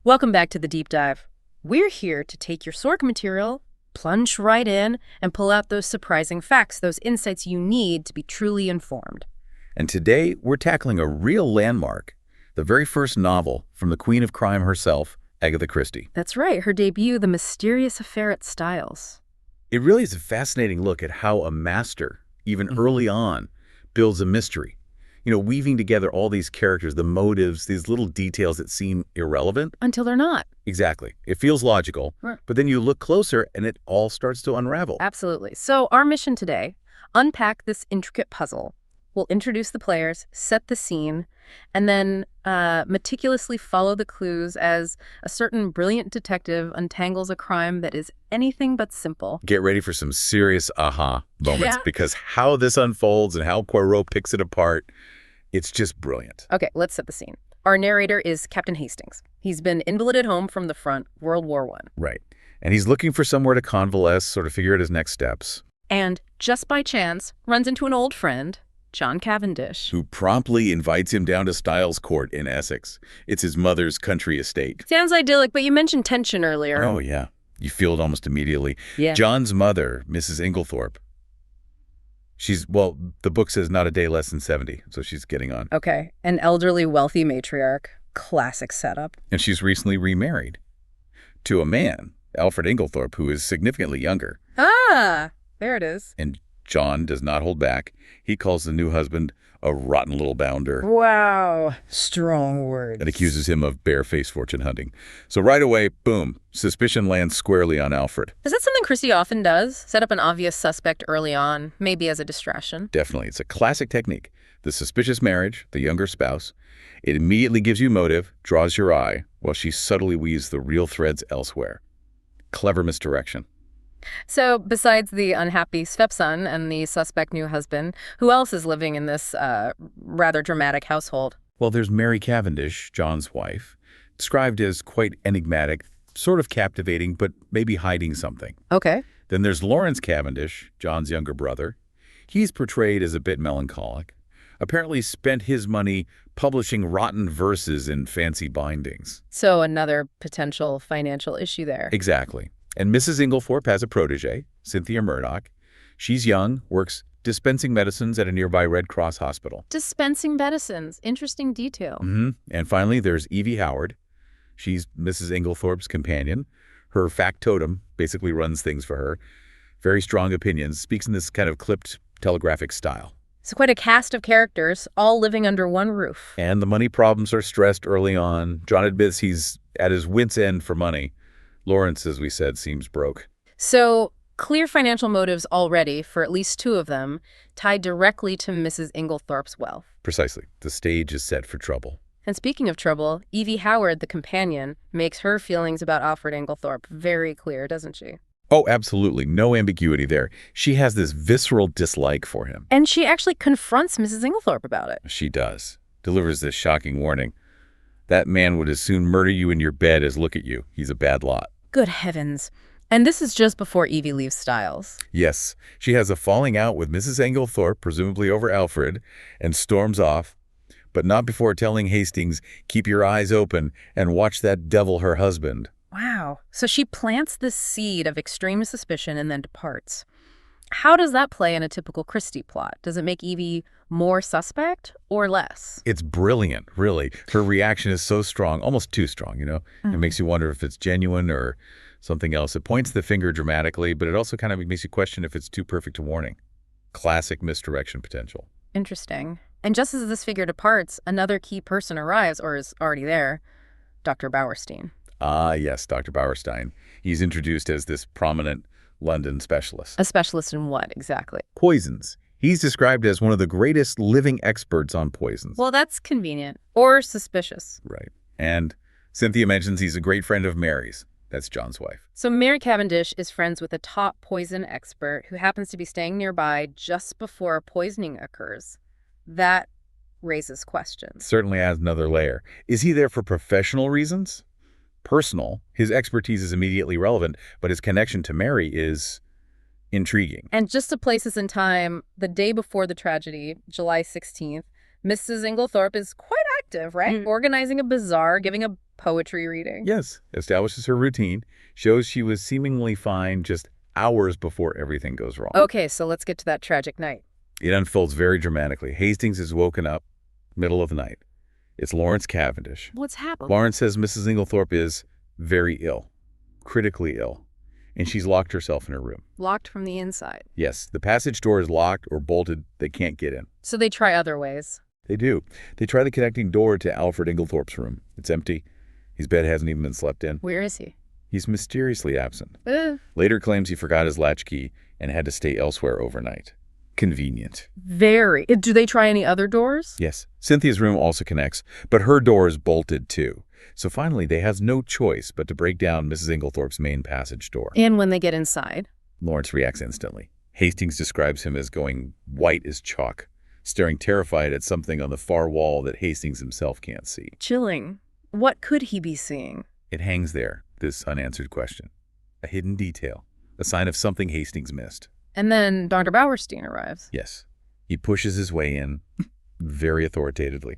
Welcome back to the deep dive. We're here to take your SORG material, plunge right in, and pull out those surprising facts, those insights you need to be truly informed. And today, we're tackling a real landmark, the very first novel from the Queen of Crime herself, Agatha Christie. That's right, her debut, The Mysterious Affair at Styles. It really is a fascinating look at how a master, even early on, builds a mystery. Weaving together all these characters, the motives, these little details that seem irrelevant. Until they're not. Exactly. It feels logical, Right. but then you look closer and it all starts to unravel. Absolutely. So our mission today, unpack this intricate puzzle. We'll introduce the players, set the scene, and then meticulously follow the clues as a certain brilliant detective untangles a crime that is anything but simple. Get ready for some serious aha moments, Yeah. because how this unfolds and how Poirot picks it apart, it's just brilliant. Okay, let's set the scene. Our narrator is Captain Hastings. He's been invalided home from the front, World War I. Right. And he's looking for somewhere to convalesce, sort of figure out his next steps. And just by chance, runs into an old friend, John Cavendish. Who promptly invites him down to Styles Court in Essex. It's his mother's country estate. Sounds idyllic, but you mentioned tension earlier. Oh, yeah. You feel it almost immediately. Yeah. John's mother, Mrs. Inglethorpe, the book says not a day less than 70, so she's getting on. Okay, an elderly, wealthy matriarch. Classic setup. And she's recently remarried to a man, Alfred Inglethorpe, who is significantly younger. Ah, there it is. And John does not hold back. He calls the new husband a rotten little bounder Wow, strong words. and accuses him of barefaced fortune hunting. So right away, boom, suspicion lands squarely on Alfred. Is that something Christie often does? Set up an obvious suspect early on, maybe as a distraction? Definitely. It's a classic technique. The suspicious marriage, the younger spouse, it immediately gives you motive, draws your eye, while she subtly weaves the real threads elsewhere. Clever misdirection. So, besides the unhappy stepson and the suspect new husband, who else is living in this rather dramatic household? Well, there's Mary Cavendish, John's wife, described as quite enigmatic, sort of captivating, but maybe hiding something. Okay. Then there's Lawrence Cavendish, John's younger brother. He's portrayed as a bit melancholic. Apparently spent his money publishing rotten verses in fancy bindings. So, another potential financial issue there. Exactly. And Mrs. Inglethorpe has a protege, Cynthia Murdoch. She's young, works dispensing medicines at a nearby Red Cross hospital. Dispensing medicines. Interesting detail. And finally, there's Evie Howard. She's Mrs. Inglethorpe's companion. Her factotum basically runs things for her. Very strong opinions, speaks in this kind of clipped telegraphic style. So quite a cast of characters, all living under one roof. And the money problems are stressed early on. John admits he's at his wit's end for money. Lawrence, as we said, seems broke. So, clear financial motives already for at least two of them, tied directly to Mrs. Inglethorpe's wealth. Precisely. The stage is set for trouble. And speaking of trouble, Evie Howard, the companion, makes her feelings about Alfred Inglethorpe very clear, doesn't she? Oh, absolutely. No ambiguity there. She has this visceral dislike for him. And she actually confronts Mrs. Inglethorpe about it. She does. Delivers this shocking warning. That man would as soon murder you in your bed as look at you. He's a bad lot. Good heavens. And this is just before Evie leaves Styles. Yes, she has a falling out with Mrs. Inglethorpe, presumably over Alfred, and storms off, but not before telling Hastings, keep your eyes open and watch that devil, her husband. Wow. So she plants this seed of extreme suspicion and then departs. How does that play in a typical Christie plot? Does it make Evie more suspect or less? It's brilliant, really. Her reaction is so strong, almost too strong, It makes you wonder if it's genuine or something else. It points the finger dramatically, but it also kind of makes you question if it's too perfect a warning. Classic misdirection potential. Interesting. And just as this figure departs, another key person arrives, or is already there, Dr. Bauerstein. Ah, yes, Dr. Bauerstein. He's introduced as this prominent London specialist. A specialist in what, exactly? Poisons. He's described as one of the greatest living experts on poisons. Well, that's convenient. Or suspicious. Right. And Cynthia mentions he's a great friend of Mary's. That's John's wife. So Mary Cavendish is friends with a top poison expert who happens to be staying nearby just before a poisoning occurs. That raises questions. Certainly adds another layer. Is he there for professional reasons? Personal, his expertise is immediately relevant, but his connection to Mary is intriguing. And just to place us in time, the day before the tragedy, July 16th, Mrs. Inglethorpe is quite active, right? Organizing a bazaar, giving a poetry reading. Yes, establishes her routine, shows she was seemingly fine just hours before everything goes wrong. Okay, so let's get to that tragic night. It unfolds very dramatically. Hastings is woken up, middle of the night. It's Lawrence Cavendish. What's happened? Lawrence says Mrs. Inglethorpe is very ill, critically ill, and she's locked herself in her room. Locked from the inside. Yes, the passage door is locked or bolted. They can't get in. So they try other ways. They do. They try the connecting door to Alfred Inglethorpe's room. It's empty. His bed hasn't even been slept in. Where is he? He's mysteriously absent. Eh, Later claims he forgot his latchkey and had to stay elsewhere overnight. Convenient. very. Do they try any other doors? Yes, Cynthia's room also connects, but her door is bolted too. So finally, they have no choice but to break down Mrs. Inglethorpe's main passage door. And when they get inside? Lawrence reacts instantly. Hastings describes him as going white as chalk, staring terrified at something on the far wall that Hastings himself can't see. Chilling. What could he be seeing? It hangs there, this unanswered question. A hidden detail, a sign of something Hastings missed. And then Dr. Bauerstein arrives. Yes, he pushes his way in, very authoritatively.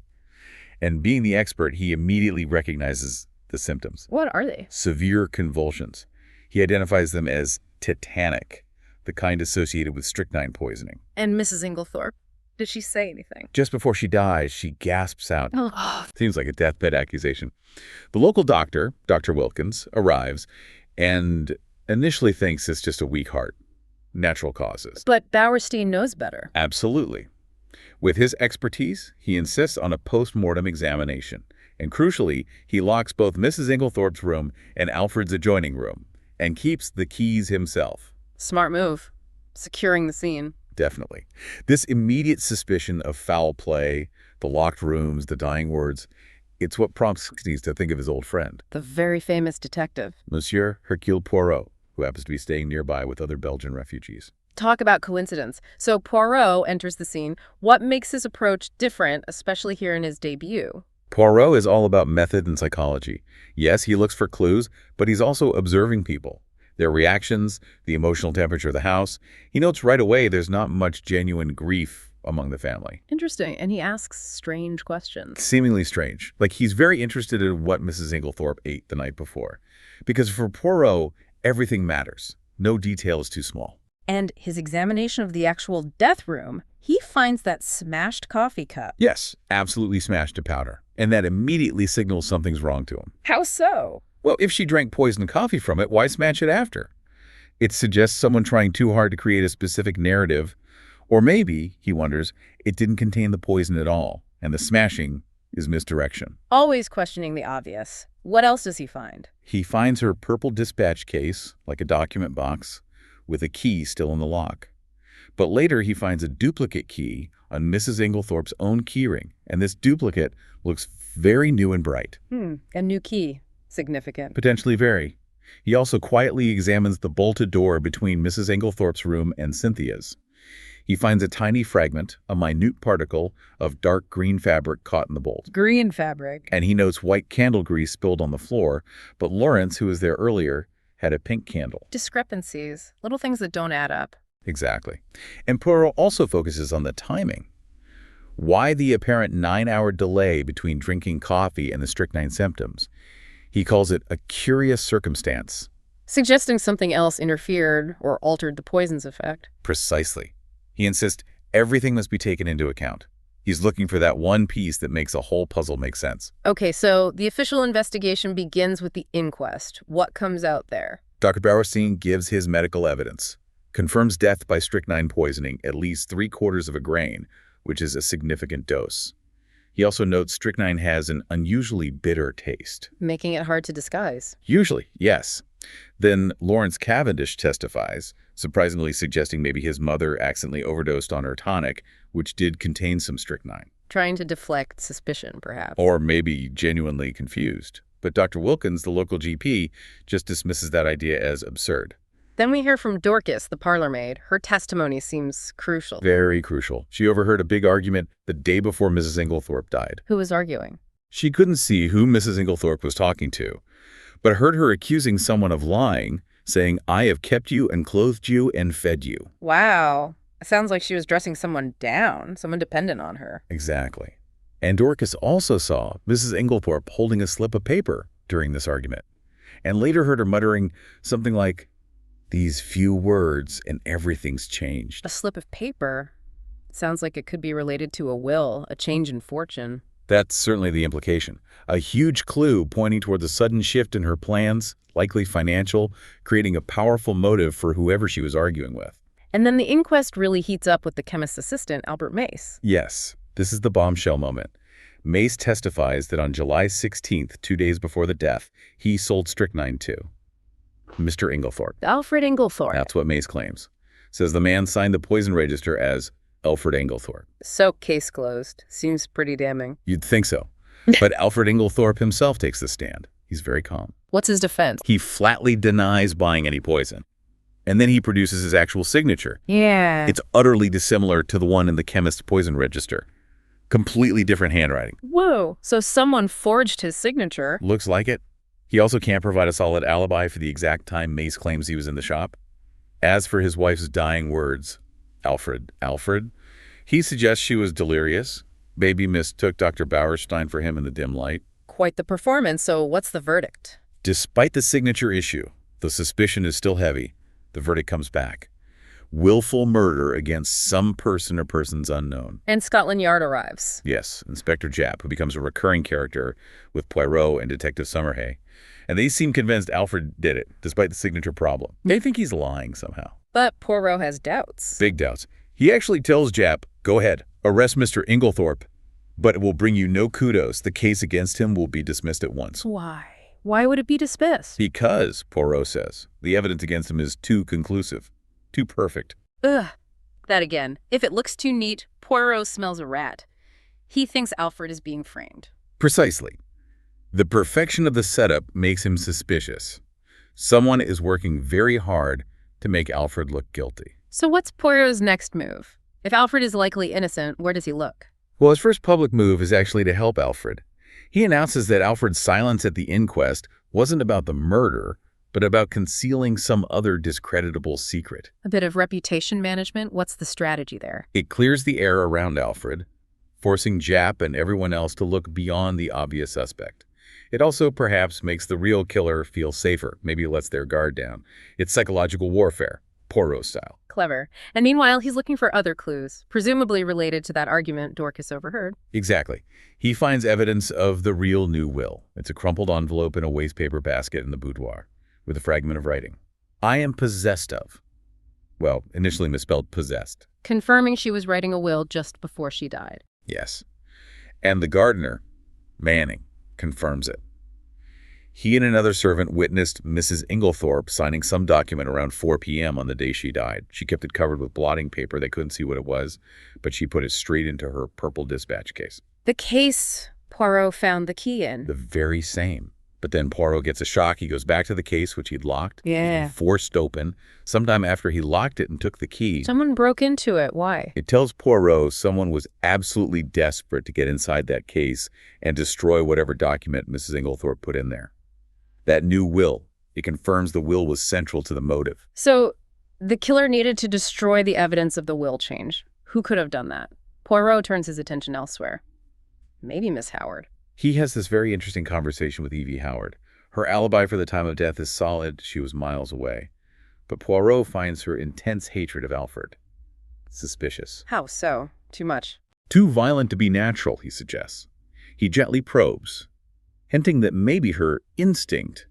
And being the expert, he immediately recognizes the symptoms. What are they? Severe convulsions. He identifies them as tetanic, the kind associated with strychnine poisoning. And Mrs. Inglethorpe? Did she say anything? Just before she dies, she gasps out. Oh. Seems like a deathbed accusation. The local doctor, Dr. Wilkins, arrives and initially thinks it's just a weak heart. Natural causes. But Bauerstein knows better. Absolutely. With his expertise, he insists on a post-mortem examination. And crucially, he locks both Mrs. Inglethorpe's room and Alfred's adjoining room and keeps the keys himself. Smart move. Securing the scene. Definitely. This immediate suspicion of foul play, the locked rooms, the dying words, it's what prompts Hastings to think of his old friend, The very famous detective. Monsieur Hercule Poirot, who happens to be staying nearby with other Belgian refugees. Talk about coincidence. So Poirot enters the scene. What makes his approach different, especially here in his debut? Poirot is all about method and psychology. Yes, he looks for clues, but he's also observing people, their reactions, the emotional temperature of the house. He notes right away there's not much genuine grief among the family. Interesting. And he asks strange questions. Seemingly strange. Like he's very interested in what Mrs. Inglethorpe ate the night before. Because for Poirot, everything matters. No detail is too small. And his examination of the actual death room, he finds that smashed coffee cup. Yes, absolutely smashed to powder. And that immediately signals something's wrong to him. How so? Well, if she drank poisoned coffee from it, why smash it after? It suggests someone trying too hard to create a specific narrative. Or maybe, he wonders, it didn't contain the poison at all, and the smashing is misdirection. Always questioning the obvious. What else does he find? He finds her purple dispatch case, like a document box, with a key still in the lock. But later he finds a duplicate key on Mrs. Inglethorpe's own keyring, and this duplicate looks very new and bright. A new key. Significant. Potentially very. He also quietly examines the bolted door between Mrs. Inglethorpe's room and Cynthia's. He finds a tiny fragment, a minute particle, of dark green fabric caught in the bolt. Green fabric. And he notes white candle grease spilled on the floor, but Lawrence, who was there earlier, had a pink candle. Discrepancies. Little things that don't add up. Exactly. And Poirot also focuses on the timing. Why the apparent 9-hour delay between drinking coffee and the strychnine symptoms? He calls it a curious circumstance. Suggesting something else interfered or altered the poison's effect. Precisely. He insists everything must be taken into account. He's looking for that one piece that makes a whole puzzle make sense. Okay, so the official investigation begins with the inquest. What comes out there? Dr. Bauerstein gives his medical evidence, confirms death by strychnine poisoning at least 3/4 of a grain, which is a significant dose. He also notes strychnine has an unusually bitter taste. Making it hard to disguise. Usually, yes. Then Lawrence Cavendish testifies, surprisingly suggesting maybe his mother accidentally overdosed on her tonic, which did contain some strychnine. Trying to deflect suspicion, perhaps. Or maybe genuinely confused. But Dr. Wilkins, the local GP, just dismisses that idea as absurd. Then we hear from Dorcas, the parlor maid. Her testimony seems crucial. Very crucial. She overheard a big argument the day before Mrs. Inglethorpe died. Who was arguing? She couldn't see who Mrs. Inglethorpe was talking to, but heard her accusing someone of lying, saying, "I have kept you and clothed you and fed you." Wow. It sounds like she was dressing someone down, someone dependent on her. Exactly. And Dorcas also saw Mrs. Inglethorpe holding a slip of paper during this argument, and later heard her muttering something like, "These few words and everything's changed." A slip of paper? Sounds like it could be related to a will, a change in fortune. That's certainly the implication. A huge clue pointing toward the sudden shift in her plans, likely financial, creating a powerful motive for whoever she was arguing with. And then the inquest really heats up with the chemist's assistant, Albert Mace. Yes, this is the bombshell moment. Mace testifies that on July 16th, 2 days before the death, he sold strychnine to Mr. Inglethorpe. Alfred Inglethorpe. That's what Mace claims. Says the man signed the poison register as Alfred Inglethorpe. So case closed. Seems pretty damning. You'd think so. But Alfred Inglethorpe himself takes the stand. He's very calm. What's his defense? He flatly denies buying any poison. And then he produces his actual signature. Yeah. It's utterly dissimilar to the one in the chemist's poison register. Completely different handwriting. Whoa. So someone forged his signature. Looks like it. He also can't provide a solid alibi for the exact time Mace claims he was in the shop. As for his wife's dying words, Alfred, he suggests she was delirious. Baby mistook Dr. Bauerstein for him in the dim light. Quite the performance, so what's the verdict? Despite the signature issue, the suspicion is still heavy. The verdict comes back. Willful murder against some person or persons unknown. And Scotland Yard arrives. Yes, Inspector Japp, who becomes a recurring character with Poirot and Detective Summerhay. And they seem convinced Alfred did it, despite the signature problem. They think he's lying somehow. But Poirot has doubts. Big doubts. He actually tells Japp, "Go ahead, arrest Mr. Inglethorpe, but it will bring you no kudos. The case against him will be dismissed at once." Why? Why would it be dismissed? Because, Poirot says, the evidence against him is too conclusive, too perfect. Ugh. That again. If it looks too neat, Poirot smells a rat. He thinks Alfred is being framed. Precisely. The perfection of the setup makes him suspicious. Someone is working very hard to make Alfred look guilty. So what's Poirot's next move? If Alfred is likely innocent, where does he look? Well, his first public move is actually to help Alfred. He announces that Alfred's silence at the inquest wasn't about the murder, but about concealing some other discreditable secret. A bit of reputation management? What's the strategy there? It clears the air around Alfred, forcing Japp and everyone else to look beyond the obvious suspect. It also perhaps makes the real killer feel safer, maybe lets their guard down. It's psychological warfare, Poirot style. Clever. And meanwhile, he's looking for other clues, presumably related to that argument Dorcas overheard. Exactly. He finds evidence of the real new will. It's a crumpled envelope in a wastepaper basket in the boudoir, with a fragment of writing. "I am possessed of." Well, initially misspelled possessed. Confirming she was writing a will just before she died. Yes. And the gardener, Manning, confirms it. He and another servant witnessed Mrs. Inglethorpe signing some document around 4 p.m. on the day she died. She kept it covered with blotting paper. They couldn't see what it was, but she put it straight into her purple dispatch case. The case Poirot found the key in. The very same. But then Poirot gets a shock. He goes back to the case, which he'd locked. Yeah. Forced open. Sometime after he locked it and took the key. Someone broke into it. Why? It tells Poirot someone was absolutely desperate to get inside that case and destroy whatever document Mrs. Inglethorpe put in there. That new will, it confirms the will was central to the motive. So the killer needed to destroy the evidence of the will change. Who could have done that? Poirot turns his attention elsewhere. Maybe Miss Howard. He has this very interesting conversation with Evie Howard. Her alibi for the time of death is solid. She was miles away. But Poirot finds her intense hatred of Alfred suspicious. How so? Too much. Too violent to be natural, he suggests. He gently probes, hinting that maybe her instinct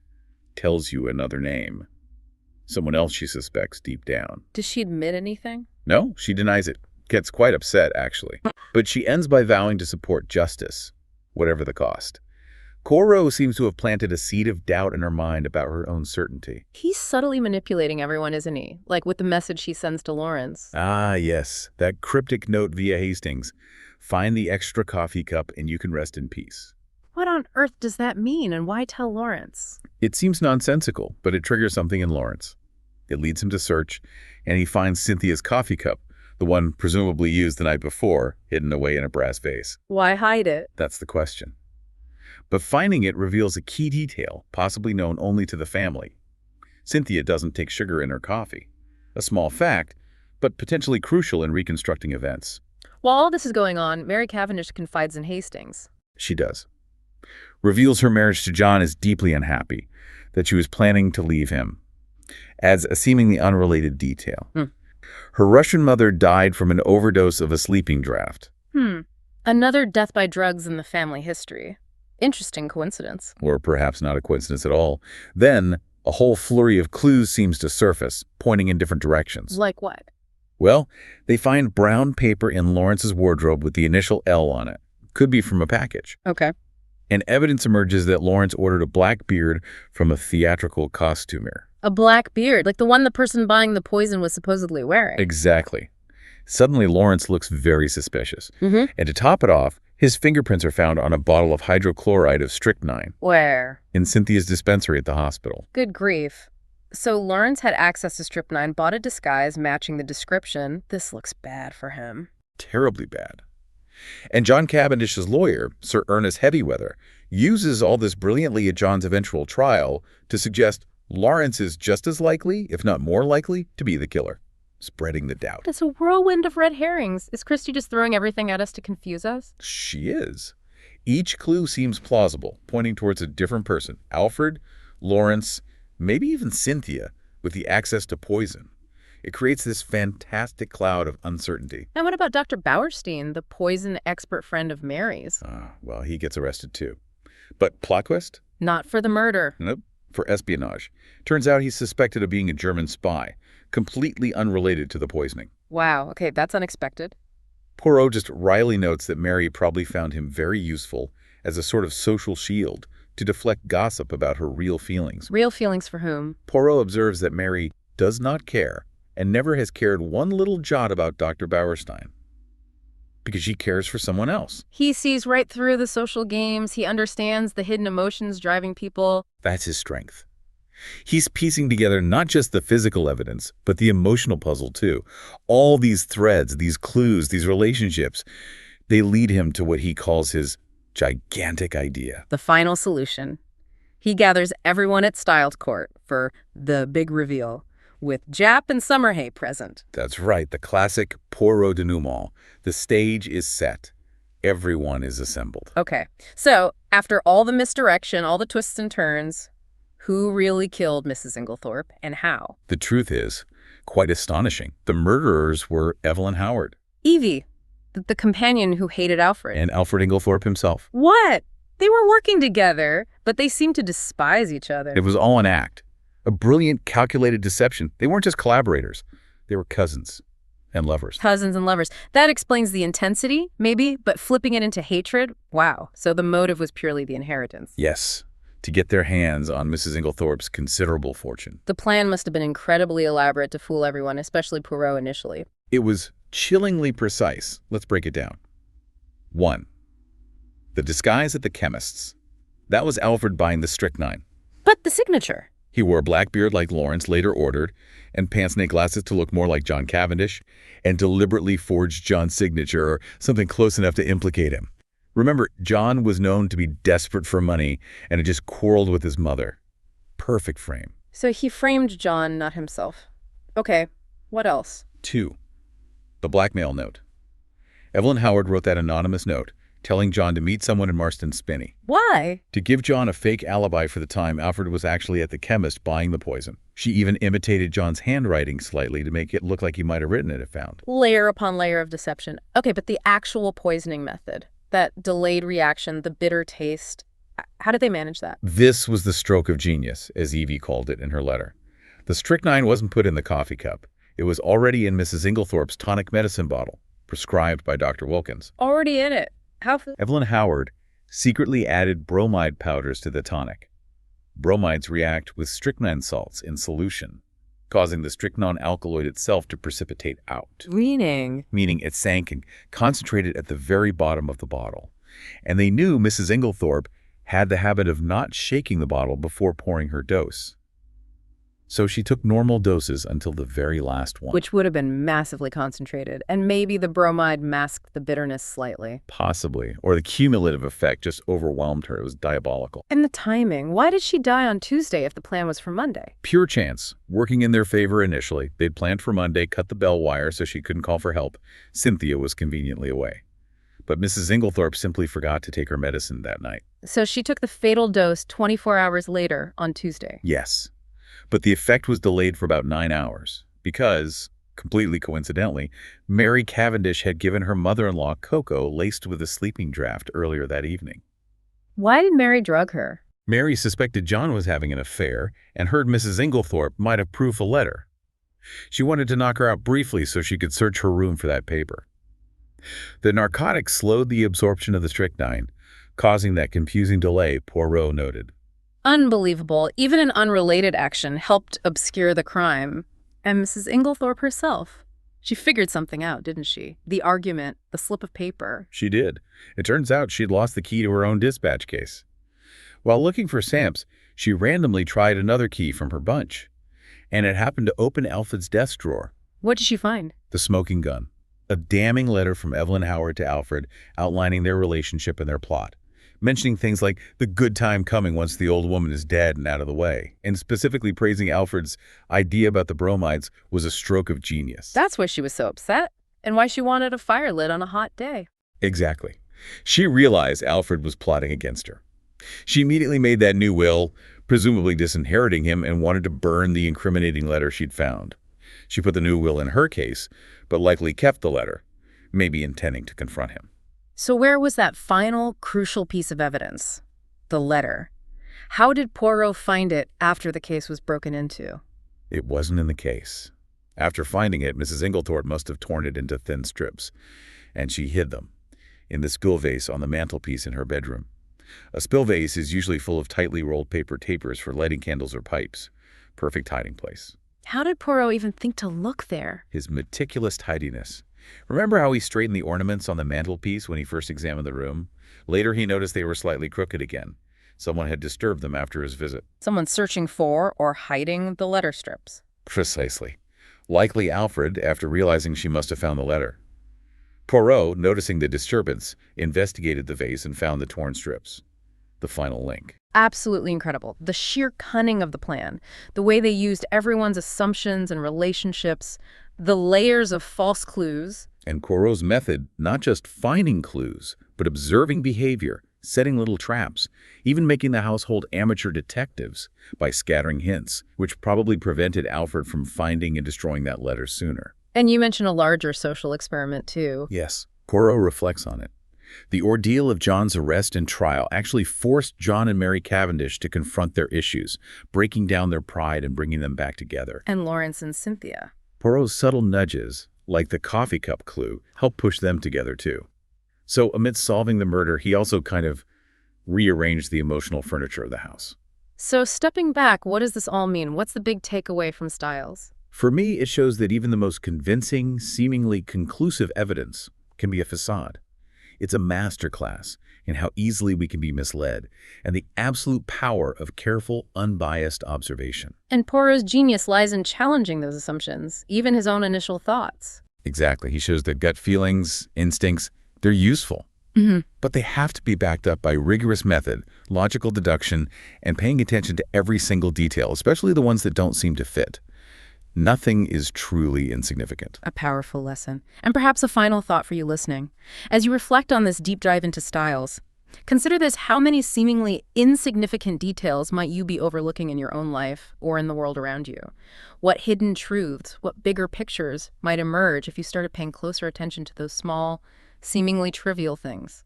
tells you another name. Someone else she suspects deep down. Does she admit anything? No, she denies it. Gets quite upset, actually. But she ends by vowing to support justice, whatever the cost. Poirot seems to have planted a seed of doubt in her mind about her own certainty. He's subtly manipulating everyone, isn't he? Like with the message he sends to Lawrence. Ah, yes. That cryptic note via Hastings. Find the extra coffee cup and you can rest in peace. What on earth does that mean, and why tell Lawrence? It seems nonsensical, but it triggers something in Lawrence. It leads him to search, and he finds Cynthia's coffee cup, the one presumably used the night before, hidden away in a brass vase. Why hide it? That's the question. But finding it reveals a key detail, possibly known only to the family. Cynthia doesn't take sugar in her coffee. A small fact, but potentially crucial in reconstructing events. While all this is going on, Mary Cavendish confides in Hastings. She does. reveals her marriage to John is deeply unhappy, that she was planning to leave him. Adds a seemingly unrelated detail. Her Russian mother died from an overdose of a sleeping draught. Another death by drugs in the family history. Interesting coincidence. Or perhaps not a coincidence at all. Then, a whole flurry of clues seems to surface, pointing in different directions. Like what? Well, they find brown paper in Lawrence's wardrobe with the initial L on it. Could be from a package. Okay. And evidence emerges that Lawrence ordered a black beard from a theatrical costumer. A black beard, like the one the person buying the poison was supposedly wearing. Exactly. Suddenly, Lawrence looks very suspicious. And to top it off, his fingerprints are found on a bottle of hydrochloride of strychnine. Where? In Cynthia's dispensary at the hospital. Good grief. So Lawrence had access to strychnine, bought a disguise matching the description. This looks bad for him. Terribly bad. And John Cavendish's lawyer, Sir Ernest Heavyweather, uses all this brilliantly at John's eventual trial to suggest Lawrence is just as likely, if not more likely, to be the killer, spreading the doubt. It's a whirlwind of red herrings. Is Christie just throwing everything at us to confuse us? She is. Each clue seems plausible, pointing towards a different person. Alfred, Lawrence, maybe even Cynthia, with the access to poison. It creates this fantastic cloud of uncertainty. And what about Dr. Bauerstein, the poison expert friend of Mary's? Well, he gets arrested too. But plot twist? Not for the murder. Nope, for espionage. Turns out he's suspected of being a German spy, completely unrelated to the poisoning. Wow, okay, that's unexpected. Poirot just wryly notes that Mary probably found him very useful as a sort of social shield to deflect gossip about her real feelings. Real feelings for whom? Poirot observes that Mary does not care and never has cared one little jot about Dr. Bauerstein because she cares for someone else. He sees right through the social games. He understands the hidden emotions driving people. That's his strength. He's piecing together not just the physical evidence, but the emotional puzzle too. All these threads, these clues, these relationships, they lead him to what he calls his gigantic idea. The final solution. He gathers everyone at Styled Court for the big reveal, with Jap and Summerhay present. That's right, the classic Poirot denouement. The stage is set. Everyone is assembled. Okay, so after all the misdirection, all the twists and turns, who really killed Mrs. Inglethorpe and how? The truth is quite astonishing. The murderers were Evelyn Howard. Evie, the companion who hated Alfred. And Alfred Inglethorpe himself. What? They were working together, but they seemed to despise each other. It was all an act. A brilliant, calculated deception. They weren't just collaborators. They were cousins and lovers. Cousins and lovers. That explains the intensity, maybe, but flipping it into hatred? Wow. So the motive was purely the inheritance. Yes, to get their hands on Mrs. Inglethorpe's considerable fortune. The plan must have been incredibly elaborate to fool everyone, especially Poirot initially. It was chillingly precise. Let's break it down. 1. The disguise at the chemist's. That was Alfred buying the strychnine. But the signature. He wore a black beard like Lawrence later ordered, and pince-nez glasses to look more like John Cavendish, and deliberately forged John's signature or something close enough to implicate him. Remember, John was known to be desperate for money and had just quarreled with his mother. Perfect frame. So he framed John, not himself. Okay, what else? 2. The blackmail note. Evelyn Howard wrote that anonymous note, telling John to meet someone in Marston Spinney. Why? To give John a fake alibi for the time Alfred was actually at the chemist buying the poison. She even imitated John's handwriting slightly to make it look like he might have written it if found. Layer upon layer of deception. Okay, but the actual poisoning method, that delayed reaction, the bitter taste, how did they manage that? This was the stroke of genius, as Evie called it in her letter. The strychnine wasn't put in the coffee cup. It was already in Mrs. Inglethorpe's tonic medicine bottle, prescribed by Dr. Wilkins. Already in it. How? Evelyn Howard secretly added bromide powders to the tonic. Bromides react with strychnine salts in solution, causing the strychnine alkaloid itself to precipitate out. Meaning It sank and concentrated at the very bottom of the bottle. And they knew Mrs. Inglethorpe had the habit of not shaking the bottle before pouring her dose. So she took normal doses until the very last one. which would have been massively concentrated, and maybe the bromide masked the bitterness slightly. Possibly. Or the cumulative effect just overwhelmed her. It was diabolical. And the timing. Why did she die on Tuesday if the plan was for Monday? Pure chance. Working in their favor initially. They'd planned for Monday, cut the bell wire so she couldn't call for help. Cynthia was conveniently away. But Mrs. Inglethorpe simply forgot to take her medicine that night. So she took the fatal dose 24 hours later on Tuesday. Yes. But the effect was delayed for about 9 hours because, completely coincidentally, Mary Cavendish had given her mother-in-law cocoa laced with a sleeping draught earlier that evening. Why did Mary drug her? Mary suspected John was having an affair and heard Mrs. Inglethorpe might have proof a letter. She wanted to knock her out briefly so she could search her room for that paper. The narcotic slowed the absorption of the strychnine, causing that confusing delay, Poirot noted. Unbelievable. Even an unrelated action helped obscure the crime. And Mrs. Inglethorpe herself. She figured something out, didn't she? The argument, the slip of paper. She did. It turns out she'd lost the key to her own dispatch case. While looking for Samps, she randomly tried another key from her bunch, and it happened to open Alfred's desk drawer. What did she find? The smoking gun. A damning letter from Evelyn Howard to Alfred outlining their relationship and their plot, mentioning things like the good time coming once the old woman is dead and out of the way, and specifically praising Alfred's idea about the bromides was a stroke of genius. That's why she was so upset, and why she wanted a fire lit on a hot day. Exactly. She realized Alfred was plotting against her. She immediately made that new will, presumably disinheriting him, and wanted to burn the incriminating letter she'd found. She put the new will in her case, but likely kept the letter, maybe intending to confront him. So where was that final, crucial piece of evidence? The letter. How did Poirot find it after the case was broken into? It wasn't in the case. After finding it, Mrs. Inglethorpe must have torn it into thin strips, and she hid them in the spill vase on the mantelpiece in her bedroom. A spill vase is usually full of tightly rolled paper tapers for lighting candles or pipes. Perfect hiding place. How did Poirot even think to look there? His meticulous tidiness. Remember how he straightened the ornaments on the mantelpiece when he first examined the room? Later, he noticed they were slightly crooked again. Someone had disturbed them after his visit. Someone searching for or hiding the letter strips. Precisely. Likely Alfred, after realizing she must have found the letter. Poirot, noticing the disturbance, investigated the vase and found the torn strips. The final link. Absolutely incredible. The sheer cunning of the plan, the way they used everyone's assumptions and relationships, the layers of false clues. And Poirot's method, not just finding clues, but observing behavior, setting little traps, even making the household amateur detectives by scattering hints, which probably prevented Alfred from finding and destroying that letter sooner. And you mentioned a larger social experiment, too. Yes, Poirot reflects on it. The ordeal of John's arrest and trial actually forced John and Mary Cavendish to confront their issues, breaking down their pride and bringing them back together. And Lawrence and Cynthia. Poirot's subtle nudges, like the coffee cup clue, helped push them together too. So amidst solving the murder, he also kind of rearranged the emotional furniture of the house. So stepping back, what does this all mean? What's the big takeaway from Styles? For me, it shows that even the most convincing, seemingly conclusive evidence can be a facade. It's a masterclass in how easily we can be misled and the absolute power of careful, unbiased observation. And Poirot's genius lies in challenging those assumptions, even his own initial thoughts. Exactly. He shows that gut feelings, instincts, they're useful. But they have to be backed up by rigorous method, logical deduction, and paying attention to every single detail, especially the ones that don't seem to fit. Nothing is truly insignificant. A powerful lesson. And perhaps a final thought for you listening. As you reflect on this deep dive into Styles, consider this: how many seemingly insignificant details might you be overlooking in your own life or in the world around you? What hidden truths, what bigger pictures might emerge if you started paying closer attention to those small, seemingly trivial things?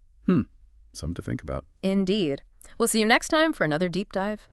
Something to think about. Indeed. We'll see you next time for another deep dive.